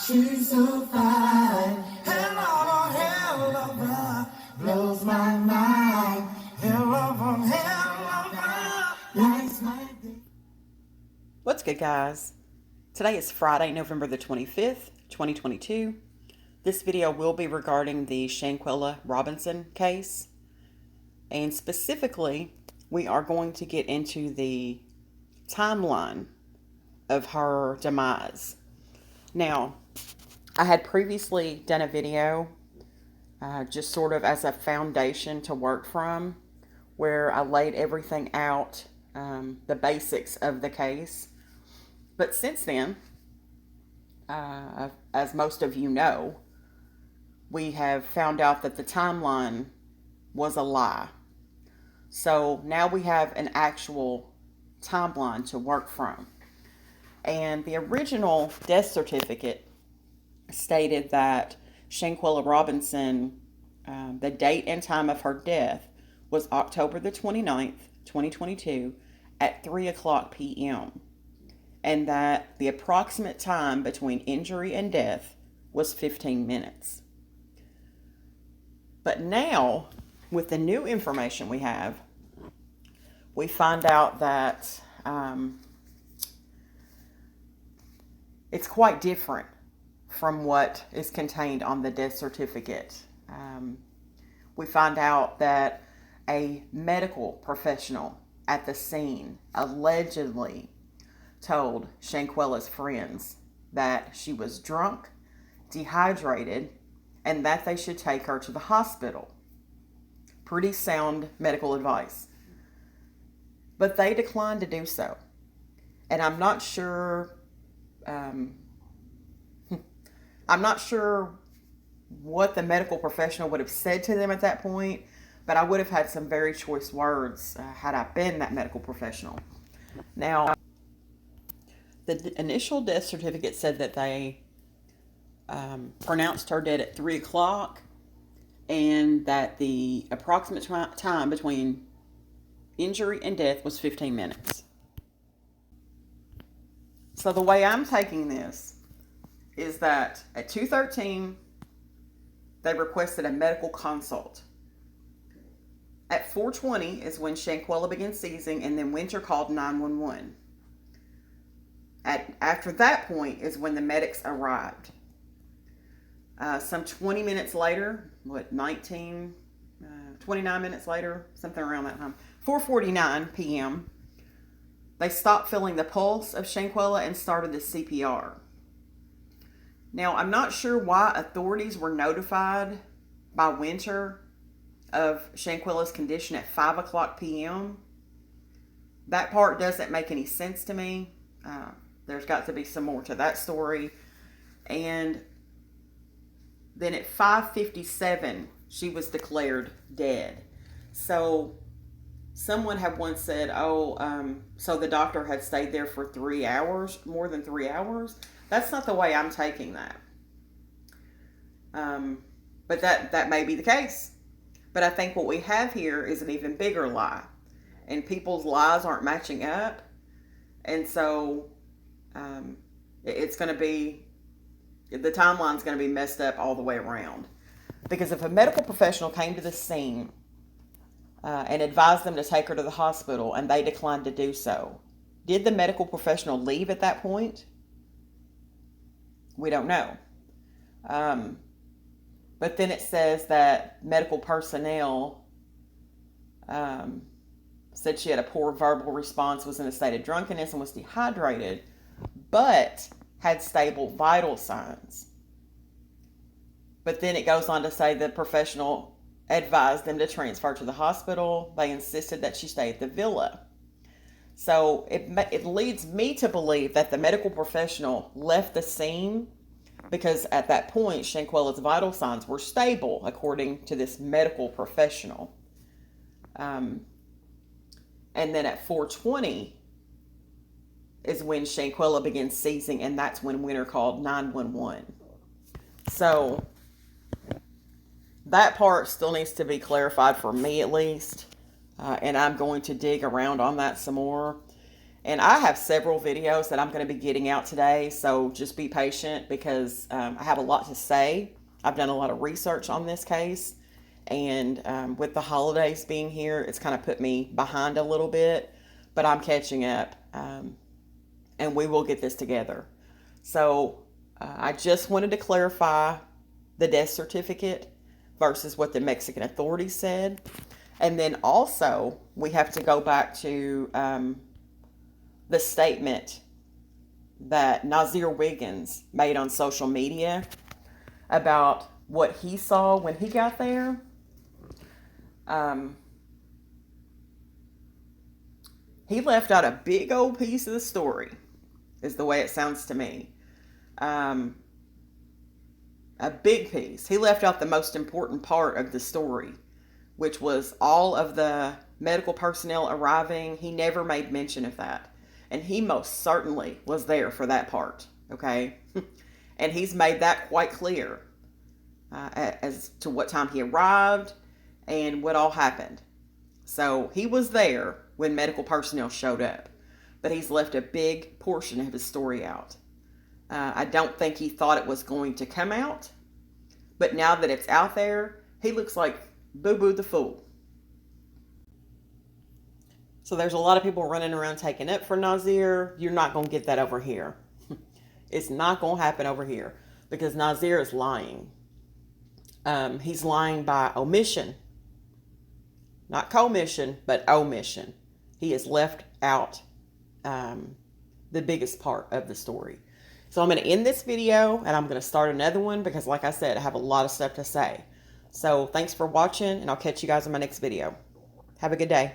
She's so fine. Helluva blows my mind. Helluva lights my day. What's good, guys? Today is Friday, November the 25th, 2022. This video will be regarding the Shanquella Robinson case. And specifically, we are going to get into the timeline of her demise. Now, I had previously done a video just sort of as a foundation to work from, where I laid everything out, the basics of the case. But since then, as most of you know, we have found out that the timeline was a lie. So now we have an actual timeline to work from. And the original death certificate stated that Shanquella Robinson, the date and time of her death was October the 29th, 2022 at 3 o'clock p.m. and that the approximate time between injury and death was 15 minutes. But now, with the new information we have, we find out that it's quite different from what is contained on the death certificate. We find out that a medical professional at the scene allegedly told Shanquella's friends that she was drunk, dehydrated, and that they should take her to the hospital. Pretty sound medical advice. But they declined to do so. And I'm not sure what the medical professional would have said to them at that point, but I would have had some very choice words had I been that medical professional. Now, the initial death certificate said that they pronounced her dead at 3 o'clock and that the approximate time between injury and death was 15 minutes. So the way I'm taking this is that at 2:13, they requested a medical consult. At 4:20 is when Shanquella began seizing, and then Winter called 911. After that point is when the medics arrived. Some 20 minutes later, 29 minutes later, something around that time, 4:49 p.m., they stopped feeling the pulse of Shanquella and started the CPR. Now, I'm not sure why authorities were notified by Winter of Shanquella's condition at 5 o'clock p.m. That part doesn't make any sense to me. There's got to be some more to that story. And then at 5:57, she was declared dead. So someone had once said, so the doctor had stayed there for 3 hours, more than 3 hours. That's not the way I'm taking that. But that may be the case. But I think what we have here is an even bigger lie. And people's lies aren't matching up. And so it's going to be, the timeline's going to be messed up all the way around. Because if a medical professional came to the scene and advised them to take her to the hospital and they declined to do so, did the medical professional leave at that point? We don't know. But then it says that medical personnel said she had a poor verbal response, was in a state of drunkenness, and was dehydrated, but had stable vital signs. But then it goes on to say the professional advised them to transfer to the hospital. They insisted that she stay at the villa. So it leads me to believe that the medical professional left the scene because at that point, Shanquella's vital signs were stable, according to this medical professional. And then at 4:20 is when Shanquella began seizing, and that's when Winter called 911. So that part still needs to be clarified for me, at least. And I'm going to dig around on that some more. And I have several videos that I'm going to be getting out today, so just be patient because I have a lot to say. I've done a lot of research on this case, and with the holidays being here, it's kind of put me behind a little bit, but I'm catching up, and we will get this together. So I just wanted to clarify the death certificate versus what the Mexican authorities said. And then also, we have to go back to the statement that Nazir Wiggins made on social media about what he saw when he got there. He left out a big old piece of the story, is the way it sounds to me. A big piece. He left out the most important part of the story, which was all of the medical personnel arriving. He never made mention of that. And he most certainly was there for that part, okay? And he's made that quite clear as to what time he arrived and what all happened. So he was there when medical personnel showed up, but he's left a big portion of his story out. I don't think he thought it was going to come out, but now that it's out there, he looks like Boo Boo the Fool. So there's a lot of people running around taking up for Nazir. You're not going to get that over here. It's not going to happen over here because Nazir is lying. He's lying by omission. Not commission, but omission. He has left out the biggest part of the story. So I'm going to end this video and I'm going to start another one because, like I said, I have a lot of stuff to say. So thanks for watching, and I'll catch you guys in my next video. Have a good day.